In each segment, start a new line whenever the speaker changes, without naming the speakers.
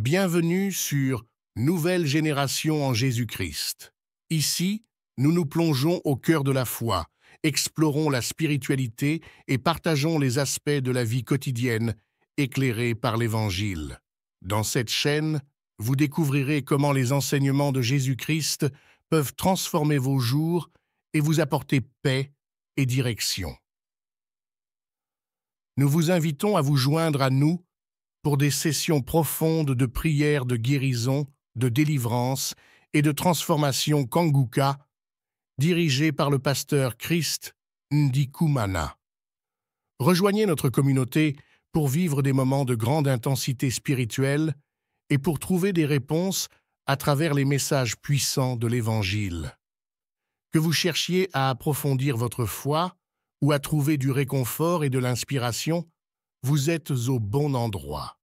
Bienvenue sur Nouvelle Génération en Jésus-Christ. Ici, nous nous plongeons au cœur de la foi, explorons la spiritualité et partageons les aspects de la vie quotidienne éclairés par l'Évangile. Dans cette chaîne, vous découvrirez comment les enseignements de Jésus-Christ peuvent transformer vos jours et vous apporter paix et direction. Nous vous invitons à vous joindre à nous pour des sessions profondes de prière, de guérison, de délivrance et de transformation Kanguka, dirigées par le pasteur Christ Ndikumana. Rejoignez notre communauté pour vivre des moments de grande intensité spirituelle et pour trouver des réponses à travers les messages puissants de l'Évangile. Que vous cherchiez à approfondir votre foi ou à trouver du réconfort et de l'inspiration, vous êtes au bon endroit.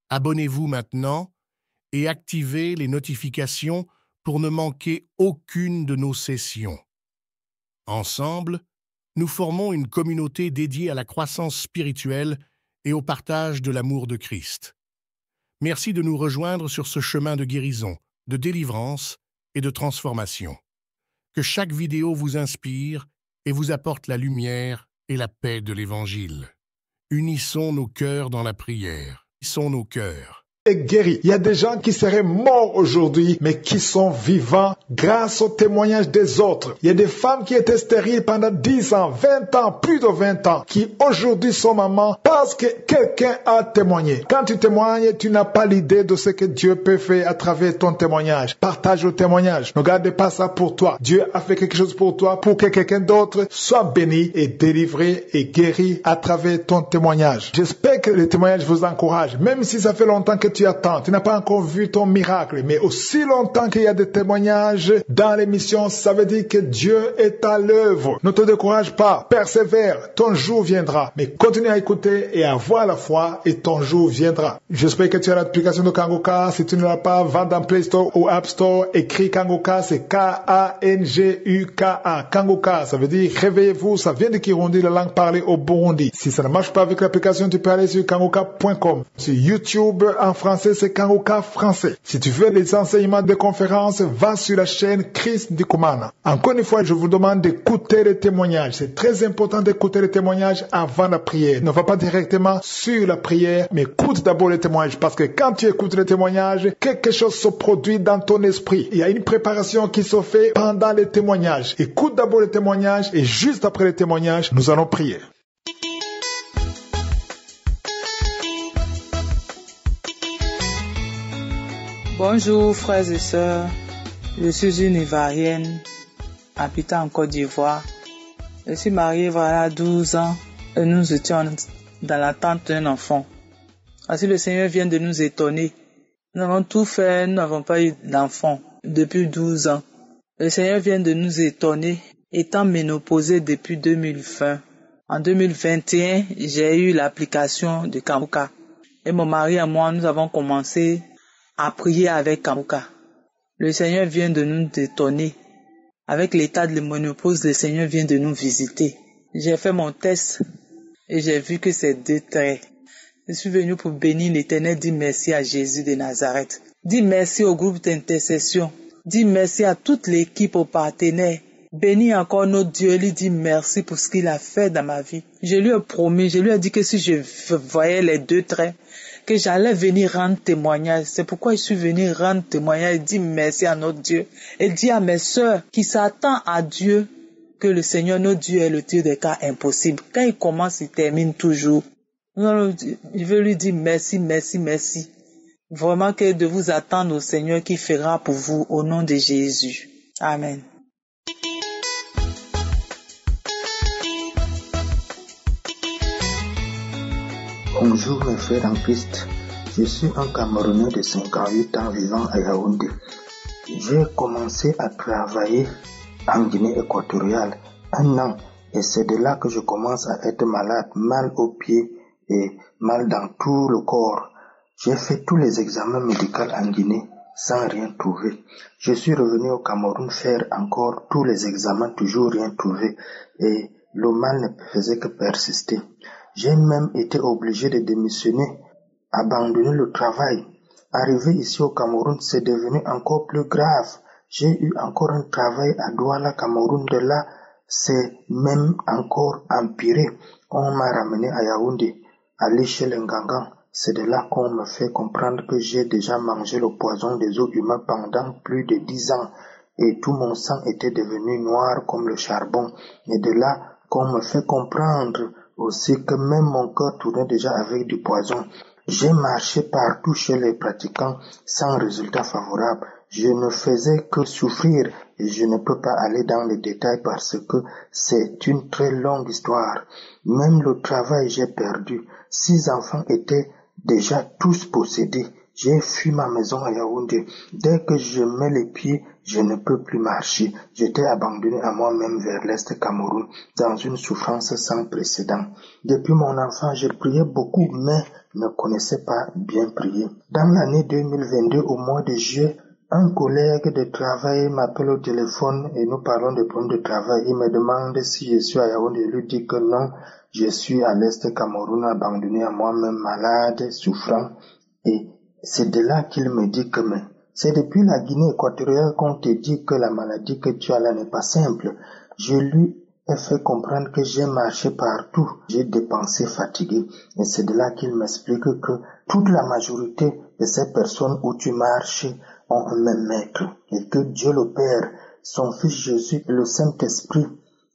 Abonnez-vous maintenant et activez les notifications pour ne manquer aucune de nos sessions. Ensemble, nous formons une communauté dédiée à la croissance spirituelle et au partage de l'amour de Christ. Merci de nous rejoindre sur ce chemin de guérison, de délivrance et de transformation. Que chaque vidéo vous inspire et vous apporte la lumière et la paix de l'Évangile. Unissons nos cœurs dans la prière. Unissons nos cœurs.
Guéri. Il y a des gens qui seraient morts aujourd'hui, mais qui sont vivants grâce au témoignage des autres. Il y a des femmes qui étaient stériles pendant 10 ans, 20 ans, plus de 20 ans, qui aujourd'hui sont mamans parce que quelqu'un a témoigné. Quand tu témoignes, tu n'as pas l'idée de ce que Dieu peut faire à travers ton témoignage. Partage le témoignage. Ne garde pas ça pour toi. Dieu a fait quelque chose pour toi, pour que quelqu'un d'autre soit béni et délivré et guéri à travers ton témoignage. J'espère que le témoignage vous encourage, même si ça fait longtemps que tu attends, tu n'as pas encore vu ton miracle, mais aussi longtemps qu'il y a des témoignages dans l'émission, ça veut dire que Dieu est à l'œuvre. Ne te décourage pas, persévère, ton jour viendra, mais continue à écouter et à avoir la foi et ton jour viendra. J'espère que tu as l'application de Kanguka. Si tu ne l'as pas, va dans Play Store ou App Store, écris Kanguka, c'est K-A-N-G-U-K-A. Kanguka, ça veut dire réveillez-vous, ça vient de Kirundi, la langue parlée au Burundi. Si ça ne marche pas avec l'application, tu peux aller sur kanguka.com. Sur YouTube, en français, c'est Kanguka français. Si tu veux les enseignements de conférences, va sur la chaîne Christ Ndikumana. Encore une fois, je vous demande d'écouter les témoignages. C'est très important d'écouter les témoignages avant la prière. Ne va pas directement sur la prière, mais écoute d'abord les témoignages. Parce que quand tu écoutes les témoignages, quelque chose se produit dans ton esprit. Il y a une préparation qui se fait pendant les témoignages. Écoute d'abord les témoignages et juste après les témoignages, nous allons prier.
Bonjour frères et sœurs, je suis une Ivoirienne habitant en Côte d'Ivoire. Je suis mariée voilà 12 ans et nous étions dans l'attente d'un enfant. Ainsi le Seigneur vient de nous étonner. Nous avons tout fait, nous n'avons pas eu d'enfant depuis 12 ans. Le Seigneur vient de nous étonner, étant ménopausée depuis 2020. En 2021, j'ai eu l'application de Kanguka. Et mon mari et moi, nous avons commencé à prier avec Kanguka. Le Seigneur vient de nous détonner. Avec l'état de la ménopause, le Seigneur vient de nous visiter. J'ai fait mon test et j'ai vu que c'est 2 traits. Je suis venu pour bénir l'Éternel, dire merci à Jésus de Nazareth. Dis merci au groupe d'intercession. Dis merci à toute l'équipe, aux partenaires. Bénis encore notre Dieu, lui dit merci pour ce qu'il a fait dans ma vie. Je lui ai promis, je lui ai dit que si je voyais les 2 traits, que j'allais venir rendre témoignage. C'est pourquoi je suis venu rendre témoignage et dire merci à notre Dieu. Et dire à mes sœurs qui s'attendent à Dieu que le Seigneur, notre Dieu, est le Dieu des cas impossibles. Quand il commence, il termine toujours. Je veux lui dire merci, merci, merci. Vraiment que de vous attendre au Seigneur qui fera pour vous au nom de Jésus. Amen.
Bonjour mes frères en Christ, je suis un Camerounais de 58 ans vivant à Yaoundé. J'ai commencé à travailler en Guinée équatoriale 1 an et c'est de là que je commence à être malade, mal aux pieds et mal dans tout le corps. J'ai fait tous les examens médicaux en Guinée sans rien trouver. Je suis revenu au Cameroun faire encore tous les examens, toujours rien trouvé et le mal ne faisait que persister. J'ai même été obligé de démissionner, abandonner le travail Arrivé ici au Cameroun, c'est devenu encore plus grave. J'ai eu encore un travail à Douala, Cameroun. De là, c'est même encore empiré. On m'a ramené à Yaoundé, aller chez les Ngangans. C'est de là qu'on me fait comprendre que j'ai déjà mangé le poison des eaux humains pendant plus de 10 ans. Et tout mon sang était devenu noir comme le charbon. Et de là qu'on me fait comprendre aussi que même mon cœur tournait déjà avec du poison. J'ai marché partout chez les pratiquants sans résultat favorable. Je ne faisais que souffrir et je ne peux pas aller dans les détails parce que c'est une très longue histoire. Même le travail, j'ai perdu. 6 enfants étaient déjà tous possédés. J'ai fui ma maison à Yaoundé. Dès que je mets les pieds, je ne peux plus marcher. J'étais abandonné à moi-même vers l'Est Cameroun, dans une souffrance sans précédent. Depuis mon enfant, je priais beaucoup, mais ne connaissais pas bien prier. Dans l'année 2022, au mois de juillet, un collègue de travail m'appelle au téléphone et nous parlons de problèmes de travail. Il me demande si je suis à Yaoundé. Je lui dis que non, je suis à l'Est Cameroun, abandonné à moi-même, malade, souffrant. Et c'est de là qu'il me dit que c'est depuis la Guinée équatoriale qu'on te dit que la maladie que tu as là n'est pas simple. Je lui ai fait comprendre que j'ai marché partout, j'ai dépensé fatigué. Et c'est de là qu'il m'explique que toute la majorité de ces personnes où tu marches ont un même maître. Et que Dieu le Père, son Fils Jésus et le Saint-Esprit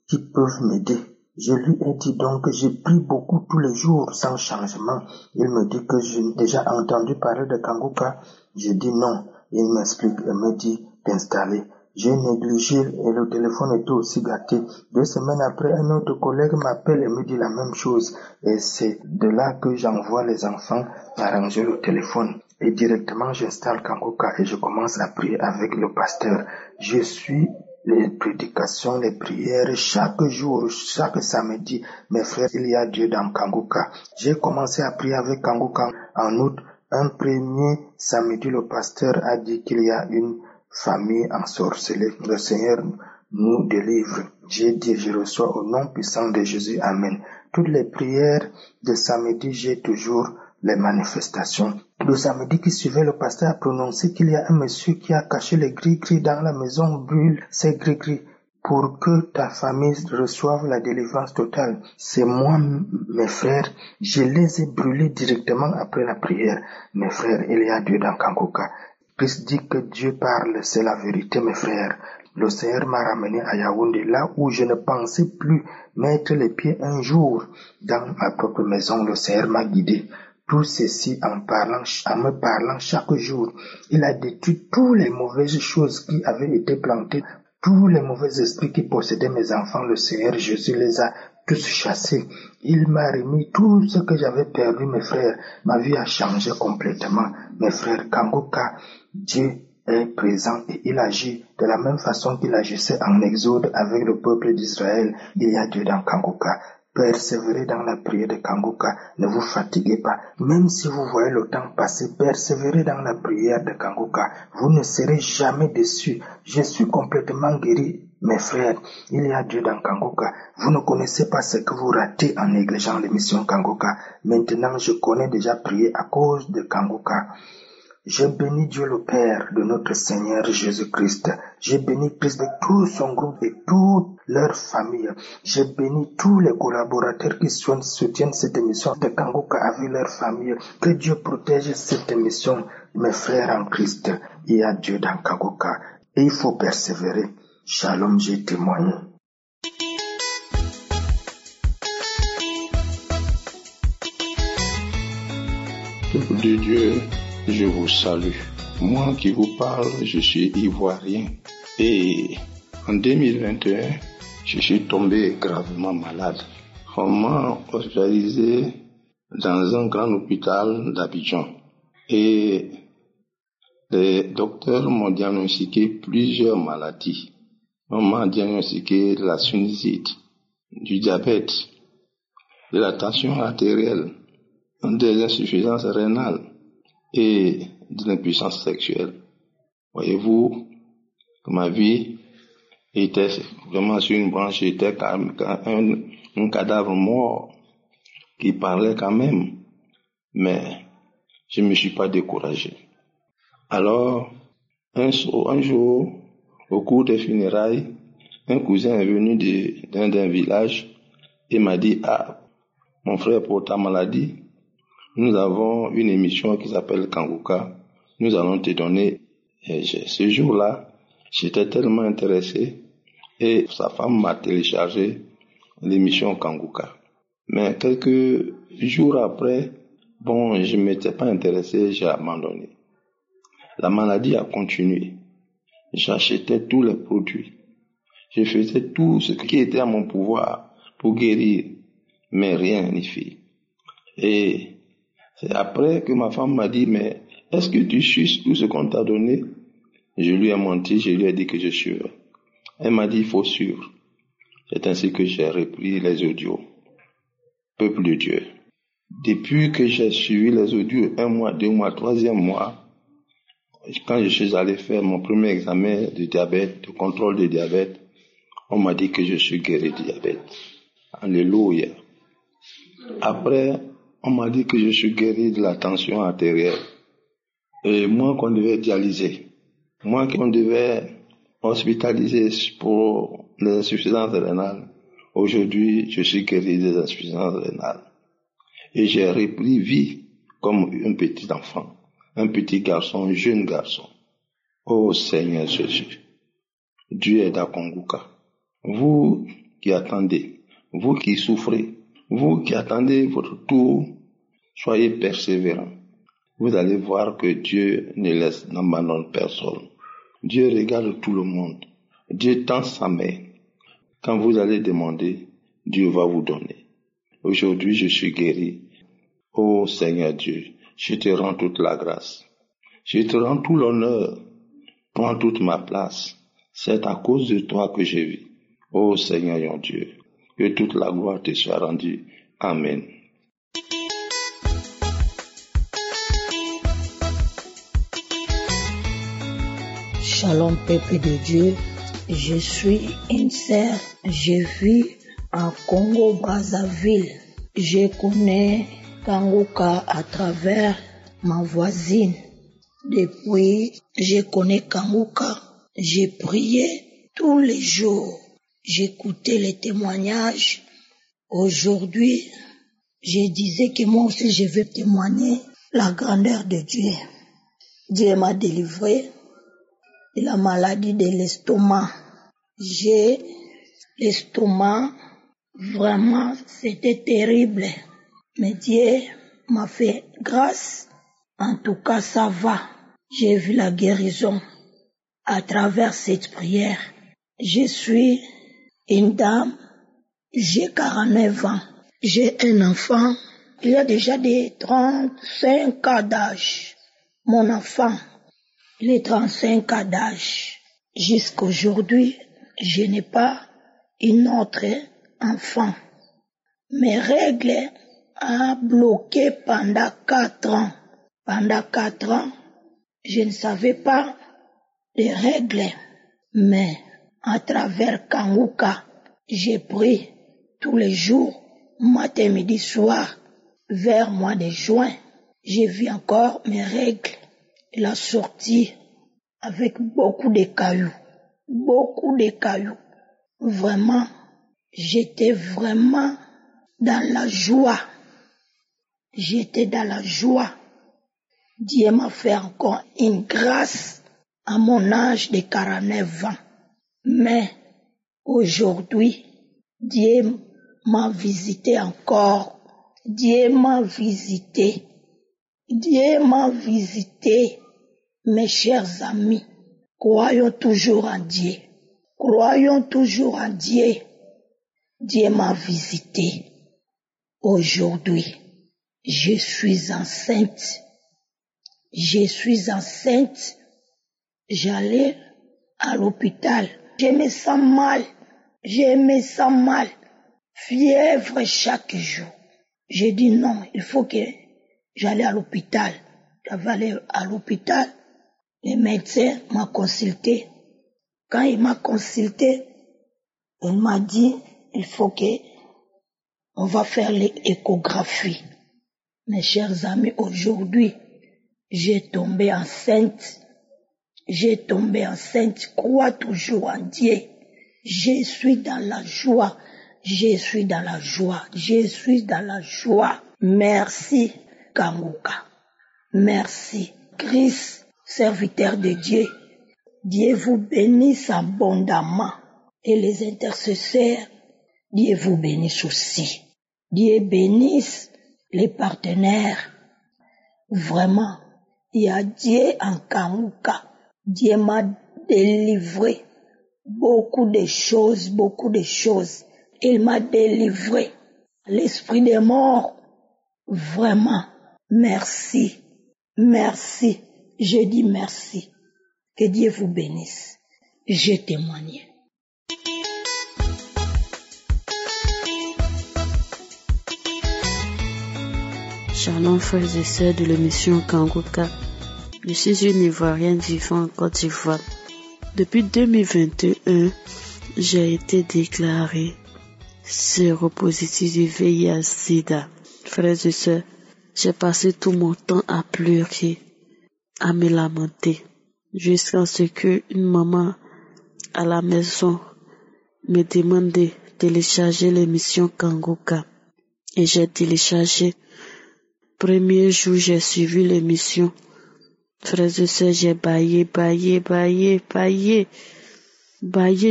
qui peuvent m'aider. Je lui ai dit donc que j'ai pris beaucoup tous les jours sans changement. Il me dit que j'ai déjà entendu parler de Kanguka. Je dis non. Il m'explique et me dit d'installer. J'ai négligé et le téléphone était aussi gâté. 2 semaines après, un autre collègue m'appelle et me dit la même chose. Et c'est de là que j'envoie les enfants arranger le téléphone. Et directement, j'installe Kanguka et je commence à prier avec le pasteur. Je suis les prédications, les prières, chaque jour, chaque samedi. Mes frères, il y a Dieu dans Kanguka. J'ai commencé à prier avec Kanguka en août. Un premier samedi, le pasteur a dit qu'il y a une famille ensorcelée. Le Seigneur nous délivre. J'ai dit, je reçois au nom puissant de Jésus. Amen. Toutes les prières de samedi, j'ai toujours les manifestations. Le samedi qui suivait, le pasteur a prononcé qu'il y a un monsieur qui a caché les gris-gris dans la maison, brûle ces gris-gris pour que ta famille reçoive la délivrance totale. C'est moi, mes frères, je les ai brûlés directement après la prière. Mes frères, il y a Dieu dans Kanguka. Christ dit que Dieu parle, c'est la vérité, mes frères. Le Seigneur m'a ramené à Yaoundé, là où je ne pensais plus mettre les pieds un jour dans ma propre maison. Le Seigneur m'a guidé. Tout ceci en me parlant chaque jour. Il a détruit toutes les mauvaises choses qui avaient été plantées, tous les mauvais esprits qui possédaient mes enfants. Le Seigneur Jésus les a tous chassés. Il m'a remis tout ce que j'avais perdu, mes frères. Ma vie a changé complètement. Mes frères, Kanguka, Dieu est présent et il agit de la même façon qu'il agissait en Exode avec le peuple d'Israël. Il y a Dieu dans Kanguka. Persévérez dans la prière de Kanguka, ne vous fatiguez pas. Même si vous voyez le temps passer, persévérez dans la prière de Kanguka. Vous ne serez jamais déçus. Je suis complètement guéri, mes frères. Il y a Dieu dans Kanguka. Vous ne connaissez pas ce que vous ratez en négligeant l'émission Kanguka. Maintenant, je connais déjà prier à cause de Kanguka. Je bénis Dieu le Père de notre Seigneur Jésus-Christ. Je bénis Christ de tout son groupe et toute leur famille. Je bénis tous les collaborateurs qui soutiennent cette émission de Kanguka avec leur famille. Que Dieu protège cette émission, mes frères en Christ. Il y a Dieu dans Kanguka et il faut persévérer. Shalom, j'ai témoigné.
Peuple de Dieu, je vous salue. Moi qui vous parle, je suis ivoirien et en 2021, je suis tombé gravement malade. On m'a hospitalisé dans un grand hôpital d'Abidjan et les docteurs m'ont diagnostiqué plusieurs maladies. On m'a diagnostiqué la sinusite, du diabète, de la tension artérielle, des insuffisances rénales et de l'impuissance sexuelle. Voyez-vous, ma vie était vraiment sur une branche, j'étais un cadavre mort qui parlait quand même, mais je ne me suis pas découragé. Alors, un jour, au cours des funérailles, un cousin est venu d'un village et m'a dit « Ah, mon frère, pour ta maladie, nous avons une émission qui s'appelle Kanguka. Nous allons te donner. » Et ce jour-là, j'étais tellement intéressé et sa femme m'a téléchargé l'émission Kanguka. Mais quelques jours après, je ne m'étais pas intéressé, j'ai abandonné. La maladie a continué. J'achetais tous les produits. Je faisais tout ce qui était à mon pouvoir pour guérir, mais rien n'y fit. Et c'est après que ma femme m'a dit, mais est-ce que tu suces tout ce qu'on t'a donné? Je lui ai menti, je lui ai dit que je suivais. Elle m'a dit, il faut suivre. C'est ainsi que j'ai repris les audios. Peuple de Dieu. Depuis que j'ai suivi les audios, 1 mois, 2 mois, 3e mois, quand je suis allé faire mon premier examen de diabète, de contrôle de diabète, on m'a dit que je suis guéri de diabète. Alléluia. Après, on m'a dit que je suis guéri de la tension artérielle. Et moi qu'on devait dialyser. Moi qu'on devait hospitaliser pour les insuffisances rénales. Aujourd'hui, je suis guéri des insuffisances rénales. Et j'ai repris vie comme un petit enfant, un petit garçon, un jeune garçon. Oh Seigneur Jésus, Dieu est à Kanguka. Vous qui attendez, vous qui souffrez, vous qui attendez votre tour, soyez persévérants. Vous allez voir que Dieu n'abandonne personne. Dieu regarde tout le monde. Dieu tend sa main. Quand vous allez demander, Dieu va vous donner. Aujourd'hui, je suis guéri. Oh Seigneur Dieu, je te rends toute la grâce. Je te rends tout l'honneur. Prends toute ma place. C'est à cause de toi que je vis. Oh Seigneur mon Dieu, que toute la gloire te soit rendue. Amen.
Shalom peuple de Dieu, je suis une sœur, je vis en Congo-Brazzaville. Je connais Kanguka à travers ma voisine. Depuis, je connais Kanguka. J'ai prié tous les jours. J'écoutais les témoignages. Aujourd'hui, je disais que moi aussi je vais témoigner la grandeur de Dieu. Dieu m'a délivré de la maladie de l'estomac. J'ai l'estomac, vraiment, c'était terrible. Mais Dieu m'a fait grâce. En tout cas, ça va. J'ai vu la guérison à travers cette prière. Je suis une dame, j'ai 49 ans. J'ai un enfant, il a déjà des 35 ans d'âge. Mon enfant, il est 35 ans d'âge. Jusqu'aujourd'hui, je n'ai pas une autre enfant. Mes règles ont bloqué pendant 4 ans. Pendant 4 ans, je ne savais pas les règles. Mais à travers Kanguka, j'ai pris tous les jours, matin, midi, soir, vers mois de juin. J'ai vu encore mes règles. Il a sorti avec beaucoup de cailloux. Beaucoup de cailloux. Vraiment, j'étais vraiment dans la joie. J'étais dans la joie. Dieu m'a fait encore une grâce à mon âge de 49 ans. Mais aujourd'hui, Dieu m'a visité encore. Dieu m'a visité. Dieu m'a visité. Mes chers amis, croyons toujours en Dieu. Croyons toujours en Dieu. Dieu m'a visité. Aujourd'hui, je suis enceinte. Je suis enceinte. J'allais à l'hôpital. Je me sens mal. Je me sens mal. Fièvre chaque jour. J'ai dit non, il faut que j'aille à l'hôpital. J'avais allé à l'hôpital. Le médecin m'a consulté. Quand il m'a consulté, il m'a dit, il faut que on va faire l'échographie. Mes chers amis, aujourd'hui, J'ai tombé enceinte. Crois toujours en Dieu. Je suis dans la joie. Merci, Kanguka. Merci, Christ, serviteur de Dieu. Dieu vous bénisse abondamment. Et les intercesseurs, Dieu vous bénisse aussi. Dieu bénisse les partenaires. Vraiment, il y a Dieu en Kanguka. Dieu m'a délivré beaucoup de choses. Il m'a délivré. L'esprit des morts, vraiment, merci. Je dis merci. Que Dieu vous bénisse. Je témoigne.
Shalom frères et sœurs de l'émission Kanguka. Je suis une Ivoirienne vivant en Côte d'Ivoire. Depuis 2021, j'ai été déclarée séropositive du VIH/SIDA. Frères et sœurs, j'ai passé tout mon temps à pleurer, à me lamenter, jusqu'à ce qu'une maman à la maison me demande de télécharger l'émission Kanguka. Et j'ai téléchargé. Premier jour, j'ai suivi l'émission. Frères et sœurs, j'ai baillé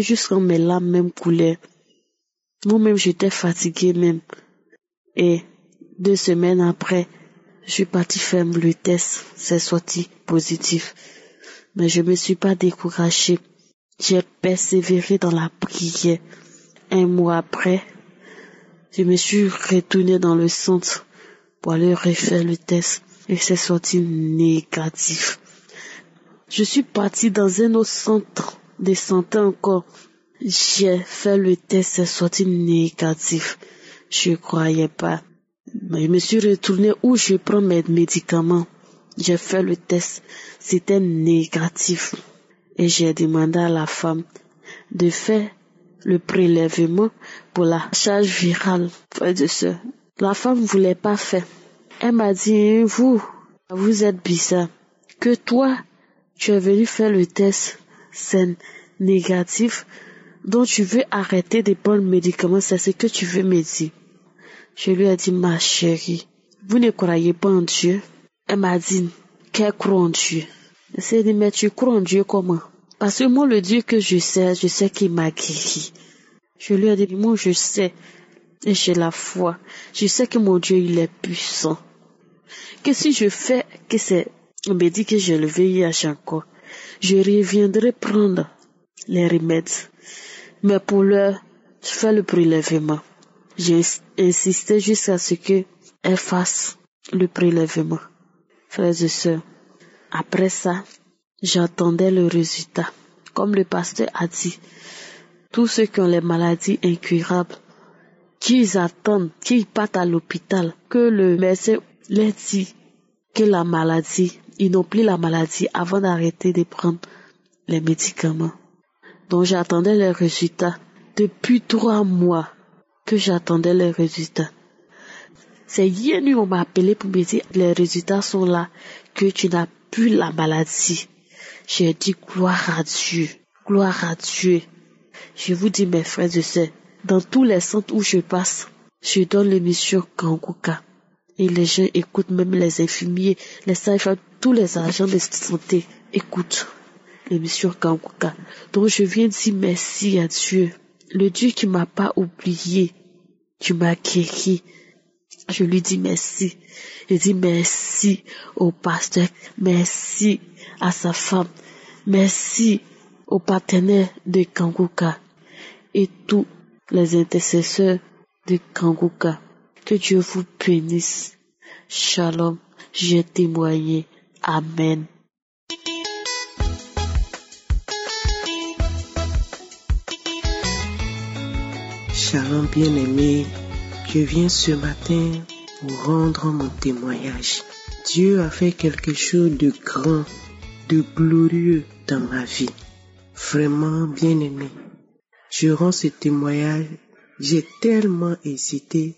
jusqu'à mes larmes même coulaient. Moi-même, j'étais fatiguée même. Et 2 semaines après, je suis partie faire le test. C'est sorti positif. Mais je me suis pas découragée. J'ai persévéré dans la prière. 1 mois après, je me suis retournée dans le centre pour aller refaire le test. Et c'est sorti négatif. Je suis partie dans un autre centre de santé encore. J'ai fait le test, c'est sorti négatif. Je croyais pas. Mais je me suis retournée où je prends mes médicaments. J'ai fait le test, c'était négatif. Et j'ai demandé à la femme de faire le prélèvement pour la charge virale. Frère de sœur, la femme voulait pas faire. Elle m'a dit, vous êtes bizarre. Que toi, tu es venu faire le test, c'est négatif. Donc tu veux arrêter de prendre le médicament, c'est ce que tu veux me dire. Je lui ai dit, ma chérie, vous ne croyez pas en Dieu? Elle m'a dit qu'elle croit en Dieu. Je lui ai dit, mais tu crois en Dieu comment? Parce que moi, le Dieu que je sais qu'il m'a guéri. Je lui ai dit, moi je sais, et j'ai la foi. Je sais que mon Dieu, il est puissant. Que si je fais que on me dit que j'ai le VIH encore, je reviendrai prendre les remèdes. Mais pour l'heure, je fais le prélèvement. J'ai insisté jusqu'à ce qu'elle fasse le prélèvement. Frères et sœurs, après ça, j'attendais le résultat. Comme le pasteur a dit, tous ceux qui ont les maladies incurables, qu'ils attendent, qu'ils partent à l'hôpital, que le médecin leur dit que la maladie, ils n'ont plus la maladie avant d'arrêter de prendre les médicaments. Donc j'attendais les résultats. Depuis 3 mois que j'attendais les résultats. C'est hier nuit on m'a appelé pour me dire les résultats sont là, que tu n'as plus la maladie. J'ai dit gloire à Dieu, gloire à Dieu. Je vous dis mes frères et sœurs, dans tous les centres où je passe, je donne l'émission Kanguka. Et les gens écoutent, même les infirmiers, les sages-femmes, tous les agents de santé écoutent l'émission Kanguka. Donc je viens dire merci à Dieu. Le Dieu qui m'a pas oublié, qui m'a guéri. Je lui dis merci. Je dis merci au pasteur, merci à sa femme, merci aux partenaires de Kanguka et tous les intercesseurs de Kanguka. Que Dieu vous bénisse. Shalom, j'ai témoigné. Amen.
Shalom bien-aimé, je viens ce matin pour rendre mon témoignage. Dieu a fait quelque chose de grand, de glorieux dans ma vie. Vraiment bien-aimé, je rends ce témoignage. J'ai tellement hésité,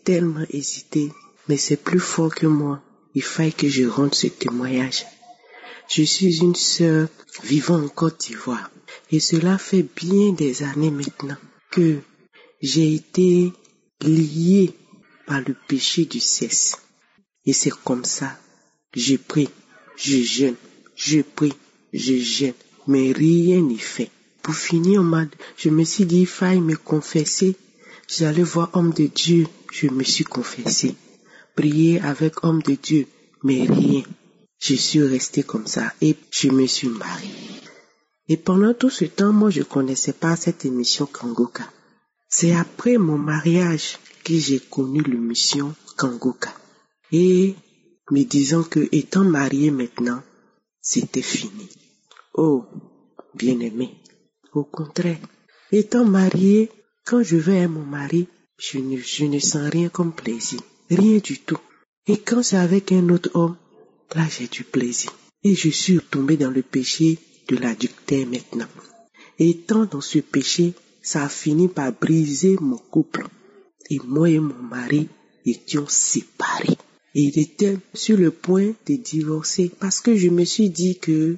mais c'est plus fort que moi. Il fallait que je rende ce témoignage. Je suis une sœur vivant en Côte d'Ivoire. Et cela fait bien des années maintenant que j'ai été liée par le péché du sexe. Et c'est comme ça, je prie, je jeûne, je prie, je jeûne, mais rien n'y fait. Pour finir, je me suis dit, il faille me confesser. J'allais voir homme de Dieu, je me suis confessé. Prier avec homme de Dieu, mais rien. Je suis restée comme ça et je me suis mariée. Et pendant tout ce temps, moi, je ne connaissais pas cette émission Kangoka. C'est après mon mariage que j'ai connu l'émission Kangoka. Et me disant que étant mariée maintenant, c'était fini. Oh, bien-aimé. Au contraire, étant mariée, quand je vais à mon mari, je ne sens rien comme plaisir. Rien du tout. Et quand c'est avec un autre homme, là j'ai du plaisir. Et je suis tombée dans le péché de l'adultère maintenant. Étant dans ce péché, ça a fini par briser mon couple. Et moi et mon mari étions séparés. Et il était sur le point de divorcer parce que je me suis dit que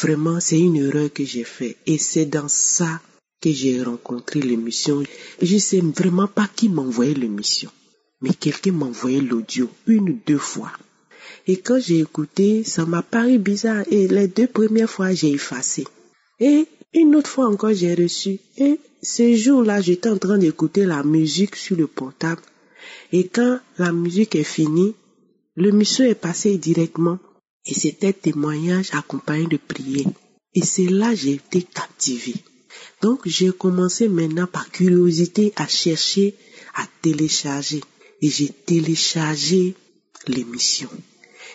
vraiment c'est une erreur que j'ai faite. Et c'est dans ça que j'ai rencontré l'émission. Je sais vraiment pas qui m'envoyait l'émission. Mais quelqu'un m'a envoyé l'audio 1 ou 2 fois. Et quand j'ai écouté, ça m'a paru bizarre. Et les 2 premières fois, j'ai effacé. Et une autre fois encore, j'ai reçu. Et ce jour-là, j'étais en train d'écouter la musique sur le portable. Et quand la musique est finie, l'émission est passée directement. Et c'était témoignage accompagné de prières. Et c'est là que j'ai été captivée. Donc, j'ai commencé maintenant par curiosité à chercher, à télécharger. Et j'ai téléchargé l'émission.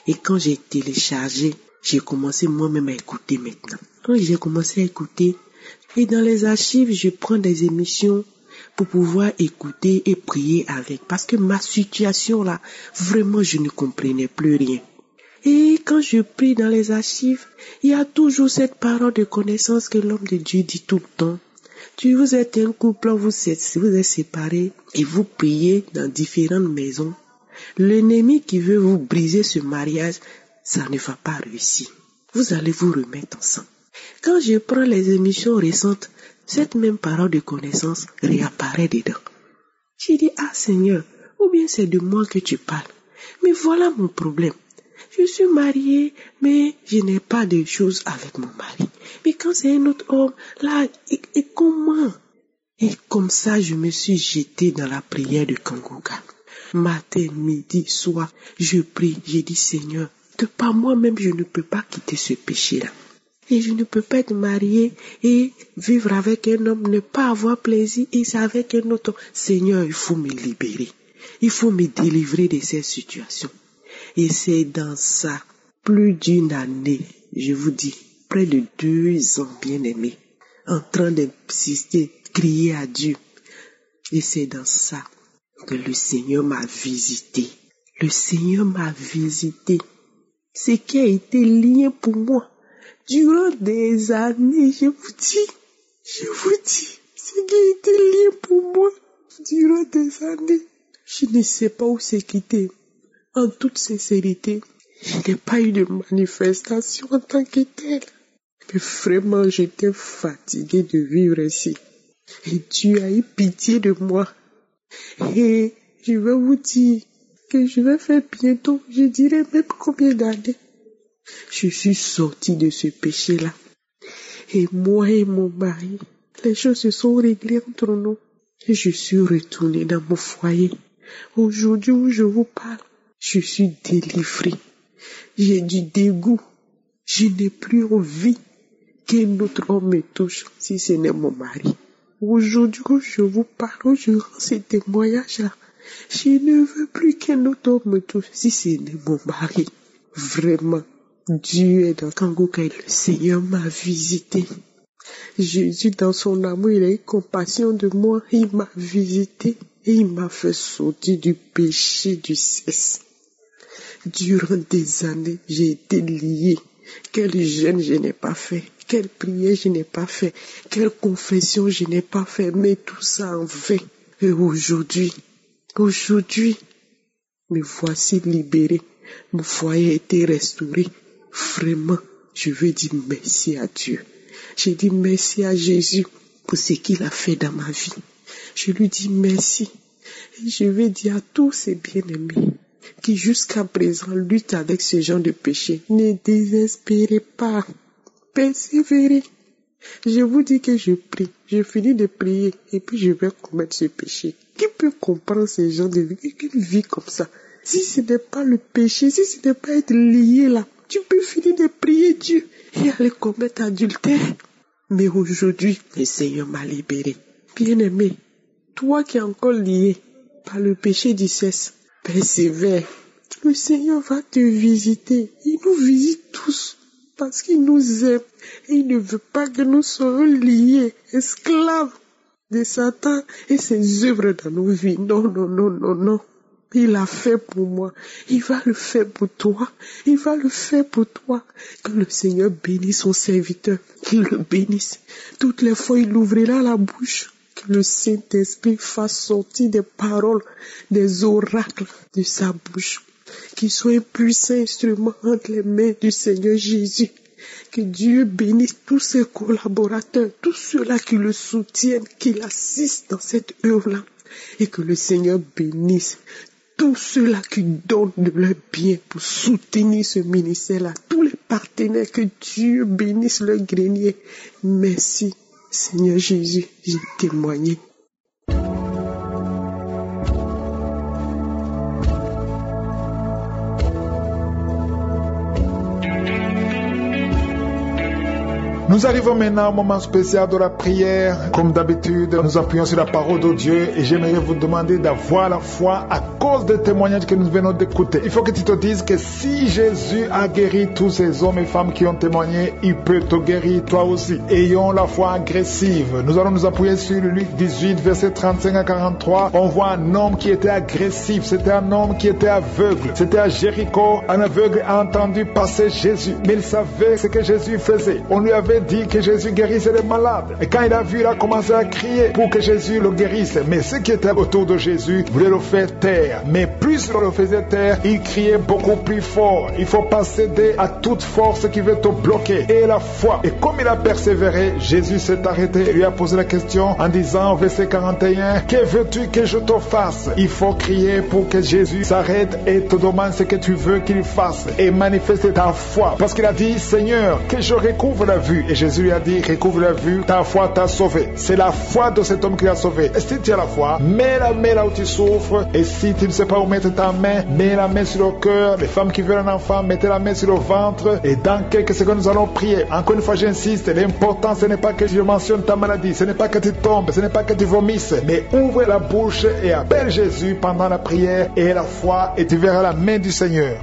Et quand j'ai téléchargé, j'ai commencé moi-même à écouter maintenant. Quand j'ai commencé à écouter, et dans les archives, je prends des émissions pour pouvoir écouter et prier avec. Parce que ma situation là, vraiment, je ne comprenais plus rien. Et quand je prie dans les archives, il y a toujours cette parole de connaissance que l'homme de Dieu dit tout le temps. Vous êtes un couple, vous êtes séparés et vous priez dans différentes maisons. L'ennemi qui veut vous briser ce mariage, ça ne va pas réussir. Vous allez vous remettre ensemble. Quand je prends les émissions récentes, cette même parole de connaissance réapparaît dedans. J'ai dit, ah Seigneur, ou bien c'est de moi que tu parles. Mais voilà mon problème. Je suis mariée, mais je n'ai pas de choses avec mon mari. Mais quand c'est un autre homme, là, et comment? Et comme ça, je me suis jetée dans la prière de Kangoka. Matin, midi, soir, je prie, j'ai dit, Seigneur, de par moi-même, je ne peux pas quitter ce péché-là. Et je ne peux pas être mariée et vivre avec un homme, ne pas avoir plaisir et c'est avec un autre homme. Seigneur, il faut me libérer. Il faut me délivrer de cette situation. Et c'est dans ça, plus d'une année, je vous dis, près de 2 ans, bien aimé, en train d'insister, crier à Dieu. Et c'est dans ça que le Seigneur m'a visité. Le Seigneur m'a visité. Ce qui a été lié pour moi durant des années, je vous dis, ce qui a été lié pour moi durant des années, je ne sais pas où c'est quitté. En toute sincérité, je n'ai pas eu de manifestation en tant que telle. Mais vraiment, j'étais fatiguée de vivre ici. Et Dieu a eu pitié de moi. Et je vais vous dire que je vais faire bientôt, je dirais même combien d'années. Je suis sortie de ce péché-là. Et moi et mon mari, les choses se sont réglées entre nous. Et je suis retournée dans mon foyer. Aujourd'hui où je vous parle, je suis délivrée. J'ai du dégoût. Je n'ai plus envie qu'un autre homme me touche si ce n'est mon mari. Aujourd'hui où je vous parle, où je rends ces témoignages-là, je ne veux plus qu'un autre homme me touche si ce n'est mon mari. Vraiment, Dieu est dans Kangoka et le Seigneur m'a visité. Jésus, dans son amour, il a eu compassion de moi. Il m'a visité et il m'a fait sortir du péché du sexe. Durant des années, j'ai été liée. Quel jeûne je n'ai pas fait, quelle prière je n'ai pas fait, quelle confession je n'ai pas fait, mais tout ça en vain. Et aujourd'hui, me voici libérée. Mon foyer a été restauré. Vraiment, je veux dire merci à Dieu. Je dis merci à Jésus pour ce qu'il a fait dans ma vie. Je lui dis merci. Et je veux dire à tous ces bien-aimés qui jusqu'à présent luttent avec ce genre de péché, ne désespérez pas. Persévérez. Je vous dis que je prie. Je finis de prier et puis je vais commettre ce péché. Qui peut comprendre ce genre de vie, une vie comme ça? Si ce n'est pas le péché, si ce n'est pas être lié là, tu peux finir de prier Dieu et aller commettre adultère. Mais aujourd'hui, le Seigneur m'a libéré. Bien-aimé, toi qui es encore lié par le péché du sexe, persévère. Le Seigneur va te visiter. Il nous visite tous parce qu'il nous aime et il ne veut pas que nous soyons liés, esclaves de Satan et ses œuvres dans nos vies. Non, non, non, non, non. Il l'a fait pour moi. Il va le faire pour toi. Il va le faire pour toi. Que le Seigneur bénisse son serviteur. Qu'il le bénisse. Toutes les fois, il ouvrira la bouche. Que le Saint-Esprit fasse sortir des paroles, des oracles de sa bouche. Qu'il soit un puissant instrument entre les mains du Seigneur Jésus. Que Dieu bénisse tous ses collaborateurs, tous ceux-là qui le soutiennent, qui l'assistent dans cette œuvre-là. Et que le Seigneur bénisse tous ceux-là qui donnent de leur bien pour soutenir ce ministère-là. Tous les partenaires, que Dieu bénisse leur grenier. Merci, Seigneur Jésus, j'ai témoigné.
Nous arrivons maintenant au moment spécial de la prière. Comme d'habitude, nous appuyons sur la parole de Dieu et j'aimerais vous demander d'avoir la foi à cause des témoignages que nous venons d'écouter. Il faut que tu te dises que si Jésus a guéri tous ces hommes et femmes qui ont témoigné, il peut te guérir toi aussi. Ayons la foi agressive. Nous allons nous appuyer sur Luc 18, versets 35 à 43. On voit un homme qui était agressif. C'était un homme qui était aveugle. C'était à Jéricho. Un aveugle a entendu passer Jésus. Mais il savait ce que Jésus faisait. On lui avait dit que Jésus guérissait les malades. Et quand il a vu, il a commencé à crier pour que Jésus le guérisse. Mais ceux qui étaient autour de Jésus voulaient le faire taire. Mais plus on le faisait taire, il criait beaucoup plus fort. Il faut pas céder à toute force qui veut te bloquer. Et la foi. Et comme il a persévéré, Jésus s'est arrêté et lui a posé la question en disant, verset 41, que veux-tu que je te fasse? Il faut crier pour que Jésus s'arrête et te demande ce que tu veux qu'il fasse. Et manifester ta foi. Parce qu'il a dit, Seigneur, que je recouvre la vue. Et Jésus lui a dit, recouvre la vue, ta foi t'a sauvé. C'est la foi de cet homme qui l'a sauvé. Et si tu as la foi, mets la main là où tu souffres. Et si tu ne sais pas où mettre ta main, mets la main sur le cœur. Les femmes qui veulent un enfant, mettez la main sur le ventre. Et dans quelques secondes, nous allons prier. Encore une fois, j'insiste, l'important, ce n'est pas que je mentionne ta maladie. Ce n'est pas que tu tombes, ce n'est pas que tu vomisses. Mais ouvre la bouche et appelle Jésus pendant la prière et la foi. Et tu verras la main du Seigneur.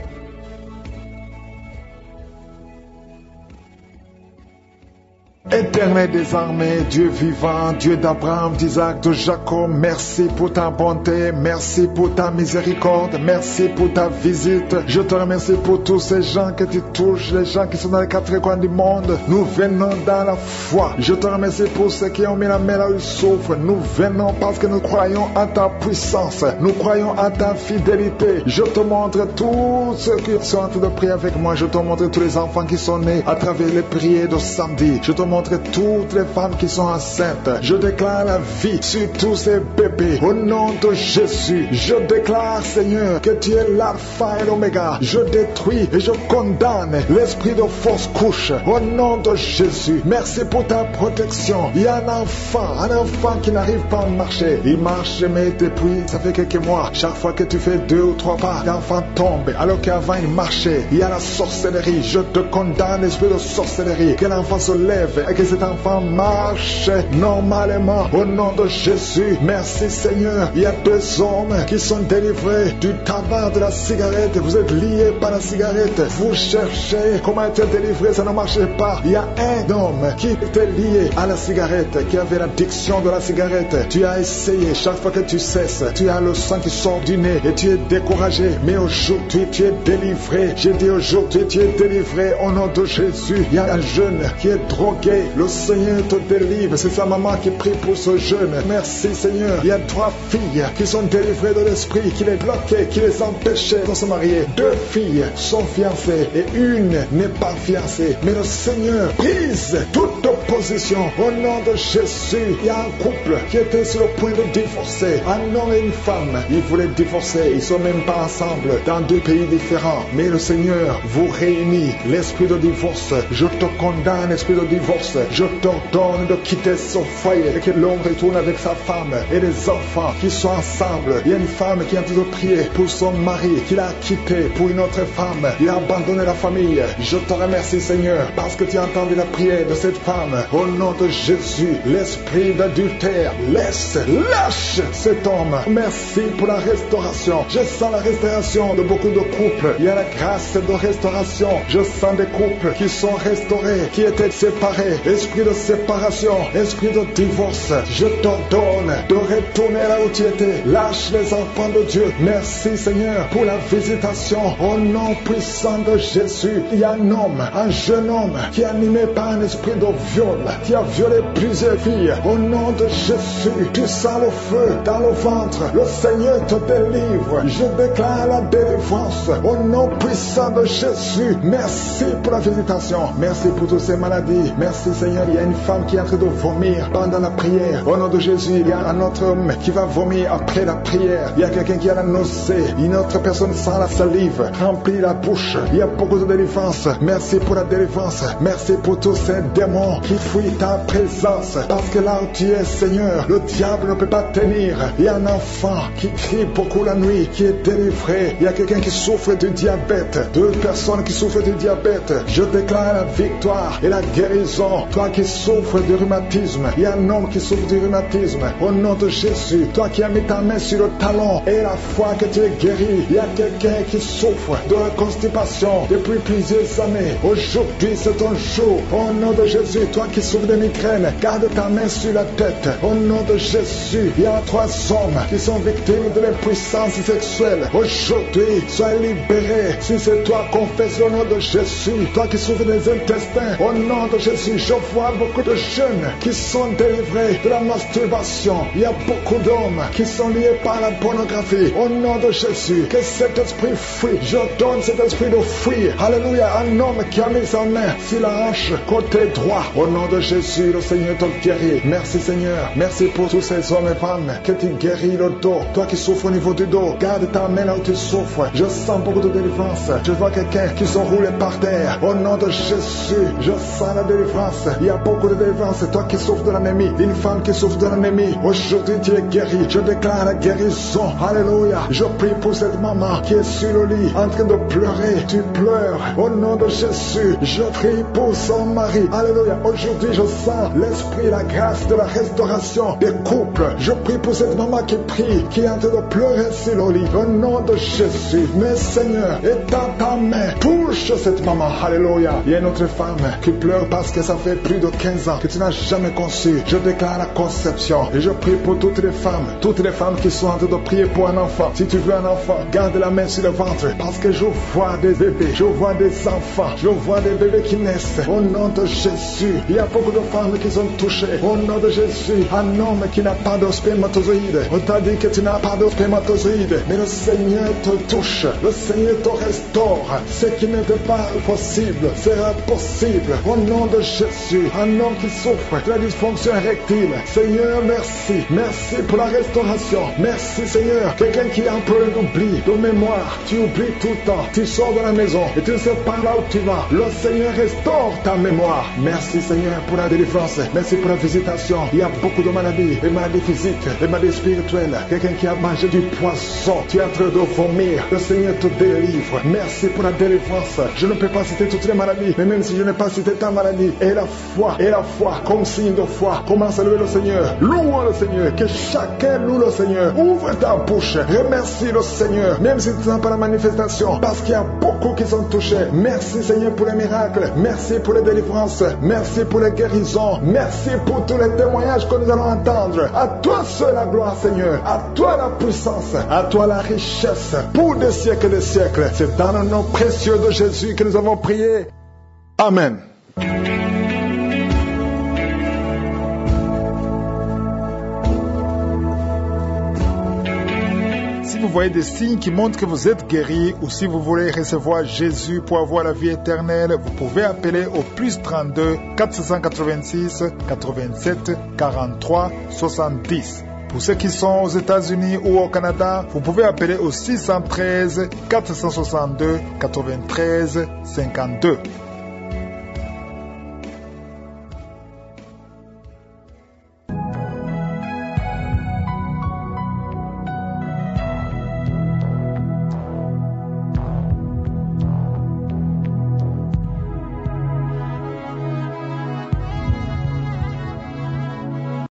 Éternel des armées, Dieu vivant, Dieu d'Abraham, d'Isaac, de Jacob, merci pour ta bonté, merci pour ta miséricorde, merci pour ta visite. Je te remercie pour tous ces gens que tu touches, les gens qui sont dans les quatre coins du monde. Nous venons dans la foi. Je te remercie pour ceux qui ont mis la main là où ils souffrent. Nous venons parce que nous croyons en ta puissance. Nous croyons en ta fidélité. Je te montre tous ceux qui sont en train de prier avec moi. Je te montre tous les enfants qui sont nés à travers les prières de samedi. Je te montre toutes les femmes qui sont enceintes. Je déclare la vie sur tous ces bébés. Au nom de Jésus, je déclare, Seigneur, que tu es l'alpha et l'oméga. Je détruis et je condamne l'esprit de fausse couche. Au nom de Jésus, merci pour ta protection. Il y a un enfant qui n'arrive pas à marcher. Il marche, mais depuis, ça fait quelques mois. Chaque fois que tu fais 2 ou 3 pas, l'enfant tombe. Alors qu'avant il marchait. Il y a la sorcellerie. Je te condamne l'esprit de sorcellerie. Que l'enfant se lève et que cet enfant marche normalement au nom de Jésus. Merci Seigneur. Il y a 2 hommes qui sont délivrés du tabac, de la cigarette. Vous êtes liés par la cigarette. Vous cherchez comment être délivré, ça ne marchait pas. Il y a un homme qui était lié à la cigarette, qui avait l'addiction de la cigarette. Tu as essayé, chaque fois que tu cesses, tu as le sang qui sort du nez et tu es découragé. Mais aujourd'hui tu es délivré. J'ai dit aujourd'hui tu es délivré au nom de Jésus. Il y a un jeune qui est drogué fatigué, le Seigneur te délivre. C'est sa maman qui prie pour ce jeune. Merci Seigneur. Il y a 3 filles qui sont délivrées de l'esprit, qui les bloquait, qui les empêchait de se marier. 2 filles sont fiancées et une n'est pas fiancée. Mais le Seigneur brise toute opposition. Au nom de Jésus, il y a un couple qui était sur le point de divorcer. Un homme et une femme. Ils voulaient divorcer. Ils sont même pas ensemble dans 2 pays différents. Mais le Seigneur vous réunit. L'esprit de divorce, je te condamne, esprit de divorce. Je t'ordonne de quitter son foyer et que l'homme retourne avec sa femme et les enfants qui sont ensemble. Il y a une femme qui a envie de prier pour son mari qu'il a quitté pour une autre femme. Il a abandonné la famille. Je te remercie Seigneur parce que tu as entendu la prière de cette femme. Au nom de Jésus, l'esprit d'adultère, lâche cet homme. Merci pour la restauration. Je sens la restauration de beaucoup de couples. Il y a la grâce de restauration. Je sens des couples qui sont restaurés, qui étaient séparés. Esprit de séparation, esprit de divorce, je t'ordonne de retourner là où tu étais. Lâche les enfants de Dieu. Merci Seigneur pour la visitation. Au nom puissant de Jésus, il y a un homme, un jeune homme qui est animé par un esprit de viol, qui a violé plusieurs filles. Au nom de Jésus, tu sens le feu dans le ventre. Le Seigneur te délivre. Je déclare la délivrance. Au nom puissant de Jésus, merci pour la visitation. Merci pour toutes ces maladies. Merci Seigneur. Il y a une femme qui est en train de vomir pendant la prière. Au nom de Jésus, il y a un autre homme qui va vomir après la prière. Il y a quelqu'un qui a la nausée. Une autre personne sent la salive, remplit la bouche. Il y a beaucoup de délivrance. Merci pour la délivrance. Merci pour tous ces démons qui fuient ta présence. Parce que là où tu es Seigneur, le diable ne peut pas tenir. Il y a un enfant qui crie beaucoup la nuit, qui est délivré. Il y a quelqu'un qui souffre du diabète. 2 personnes qui souffrent du diabète. Je déclare la victoire et la guérison. Toi qui souffres du rhumatisme, il y a un homme qui souffre du rhumatisme. Au nom de Jésus, toi qui as mis ta main sur le talon et la foi que tu es guéri, il y a quelqu'un qui souffre de la constipation depuis plusieurs années. Aujourd'hui, c'est ton jour. Au nom de Jésus, toi qui souffres de migraine, garde ta main sur la tête. Au nom de Jésus, il y a 3 hommes qui sont victimes de l'impuissance sexuelle. Aujourd'hui, sois libéré. Si c'est toi, confesse au nom de Jésus. Toi qui souffres des intestins, au nom de Jésus, je vois beaucoup de jeunes qui sont délivrés de la masturbation. Il y a beaucoup d'hommes qui sont liés par la pornographie. Au nom de Jésus, que cet esprit fuit. Je donne cet esprit de fuir. Alléluia. Un homme qui a mis sa main sur la hanche côté droit. Au nom de Jésus, le Seigneur te guérit. Merci Seigneur. Merci pour tous ces hommes et femmes que tu guéris le dos. Toi qui souffres au niveau du dos, garde ta main là où tu souffres. Je sens beaucoup de délivrance. Je vois quelqu'un qui se roule par terre. Au nom de Jésus, je sens la délivrance. Il y a beaucoup de délivrance. Toi qui souffres de l'anémie, une femme qui souffre de l'anémie, aujourd'hui tu es guéri. Je déclare la guérison. Alléluia. Je prie pour cette maman qui est sur le lit en train de pleurer. Tu pleures. Au nom de Jésus, je prie pour son mari. Alléluia. Aujourd'hui je sens l'esprit, la grâce de la restauration des couples. Je prie pour cette maman qui prie, qui est en train de pleurer sur le lit. Au nom de Jésus, mais Seigneur, étends ta main, touche cette maman. Alléluia. Il y a une autre femme qui pleure parce que ça fait plus de 15 ans que tu n'as jamais conçu. Je déclare la conception et je prie pour toutes les femmes qui sont en train de prier pour un enfant. Si tu veux un enfant, garde la main sur le ventre parce que je vois des bébés, je vois des enfants, je vois des bébés qui naissent. Au nom de Jésus, il y a beaucoup de femmes qui sont touchées. Au nom de Jésus, un homme qui n'a pas de spermatozoïde. On t'a dit que tu n'as pas de spermatozoïde, mais le Seigneur te touche, le Seigneur te restaure. Ce qui n'était pas possible sera possible. Au nom de Jésus, un homme qui souffre de la dysfonction érectile. Seigneur, merci. Merci pour la restauration. Merci Seigneur. Quelqu'un qui a un problème d'oubli, de mémoire. Tu oublies tout le temps. Tu sors de la maison et tu ne sais pas là où tu vas. Le Seigneur restaure ta mémoire. Merci Seigneur pour la délivrance. Merci pour la visitation. Il y a beaucoup de maladies. Des maladies physiques, des maladies spirituelles. Quelqu'un qui a mangé du poisson. Tu es en train de vomir. Le Seigneur te délivre. Merci pour la délivrance. Je ne peux pas citer toutes les maladies, mais même si je n'ai pas cité ta maladie, et la foi, comme signe de foi, commence à louer le Seigneur. Loue le Seigneur. Que chacun loue le Seigneur. Ouvre ta bouche. Remercie le Seigneur. Même si tu n'as pas la manifestation, parce qu'il y a beaucoup qui sont touchés. Merci Seigneur pour les miracles. Merci pour les délivrances. Merci pour les guérisons. Merci pour tous les témoignages que nous allons entendre. À toi seul la gloire Seigneur. À toi la puissance. À toi la richesse. Pour des siècles et des siècles. C'est dans le nom précieux de Jésus que nous avons prié. Amen. voyez des signes qui montrent que vous êtes guéri ou si vous voulez recevoir Jésus pour avoir la vie éternelle, vous pouvez appeler au plus 32 486 87 43 70. Pour ceux qui sont aux États-Unis ou au Canada, vous pouvez appeler au 613 462 93 52.